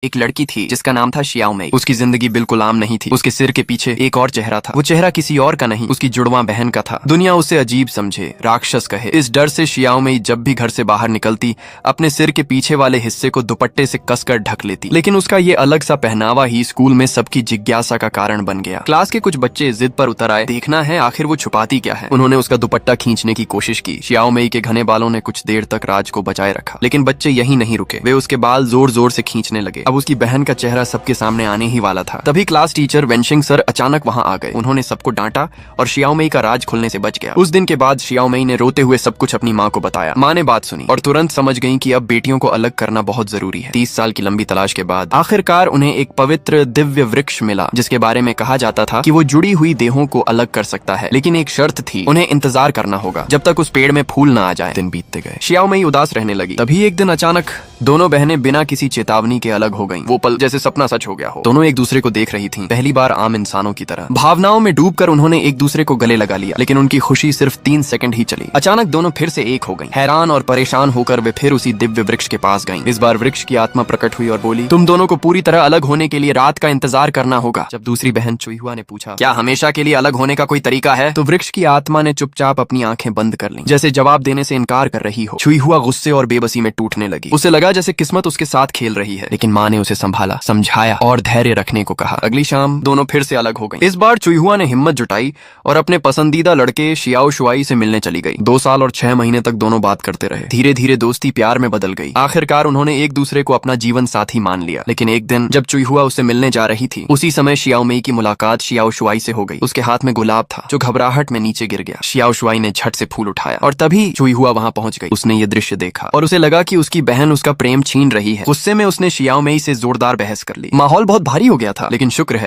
एक लड़की थी जिसका नाम था शियाओ मई। उसकी जिंदगी बिल्कुल आम नहीं थी। उसके सिर के पीछे एक और चेहरा था। वो चेहरा किसी और का नहीं, उसकी जुड़वा बहन का था। दुनिया उसे अजीब समझे, राक्षस कहे। इस डर से शियाओ मई जब भी घर से बाहर निकलती अपने सिर के पीछे वाले हिस्से को दुपट्टे से कसकर ढक लेती। लेकिन उसका ये अलग सा पहनावा ही स्कूल में सबकी जिज्ञासा का कारण बन गया। क्लास के कुछ बच्चे जिद पर उतर आए, देखना है आखिर वो छुपाती क्या है। उन्होंने उसका दुपट्टा खींचने की कोशिश की। शियाओ मई के घने बालों ने कुछ देर तक राज को बचाए रखा, लेकिन बच्चे यही नहीं रुके। वे उसके बाल जोर जोर से खींचने लगे। अब उसकी बहन का चेहरा सबके सामने आने ही वाला था। तभी क्लास टीचर वेंशिंग सर अचानक वहां आ गए। उन्होंने सबको डांटा और शियाओ मई का राज खुलने से बच गया। उस दिन के बाद शियाओ मई ने रोते हुए सब कुछ अपनी माँ को बताया। माँ ने बात सुनी और तुरंत समझ गई कि अब बेटियों को अलग करना बहुत जरूरी है। 30 साल की लंबी तलाश के बाद आखिरकार उन्हें एक पवित्र दिव्य वृक्ष मिला, जिसके बारे में कहा जाता था कि वो जुड़ी हुई देहों को अलग कर सकता है। लेकिन एक शर्त थी, उन्हें इंतजार करना होगा जब तक उस पेड़ में फूल न आ जाए। दिन बीतते गए, शियाओ मई उदास रहने लगी। तभी एक दिन अचानक दोनों बहनें बिना किसी चेतावनी के अलग हो गईं। वो पल जैसे सपना सच हो गया हो। दोनों एक दूसरे को देख रही थीं, पहली बार आम इंसानों की तरह। भावनाओं में डूबकर उन्होंने एक दूसरे को गले लगा लिया, लेकिन उनकी खुशी सिर्फ 3 सेकंड ही चली। अचानक दोनों फिर से एक हो गईं। हैरान और परेशान होकर वे फिर उसी दिव्य वृक्ष के पास गईं। इस बार वृक्ष की आत्मा प्रकट हुई और बोली, तुम दोनों को पूरी तरह अलग होने के लिए रात का इंतजार करना होगा। जब दूसरी बहन चुईहुआ ने पूछा, क्या हमेशा के लिए अलग होने का कोई तरीका है, तो वृक्ष की आत्मा ने चुपचाप अपनी आंखें बंद कर लीं, जैसे जवाब देने से इनकार कर रही हो। चुईहुआ गुस्से और बेबसी में टूटने लगी। उसे लगा जैसे किस्मत उसके साथ खेल रही है, लेकिन माँ ने उसे संभाला, समझाया और धैर्य रखने को कहा। अगली शाम दोनों फिर से अलग हो गईं। इस बार चुईहुआ ने हिम्मत जुटाई और अपने पसंदीदा लड़के शियाओ शुआई से मिलने चली गई। 2 साल और 6 महीने तक दोनों बात करते रहे। धीरे धीरे दोस्ती प्यार में बदल गई। आखिरकार उन्होंने एक दूसरे को अपना जीवन साथी मान लिया। लेकिन एक दिन जब चुईहुआ उससे मिलने जा रही थी, उसी समय शियाओ मई की मुलाकात शियाओ शुआई से हो गई। उसके हाथ में गुलाब था जो घबराहट में नीचे गिर गया। शियाओ शुआई ने झट से फूल उठाया और तभी चुईहुआ वहां पहुंच गई। उसने ये दृश्य देखा और उसे लगा कि उसकी बहन उसका प्रेम छीन रही है। गुस्से में उसने शियाओ मई से जोरदार बहस कर ली। माहौल बहुत भारी हो गया था, लेकिन शुक्र है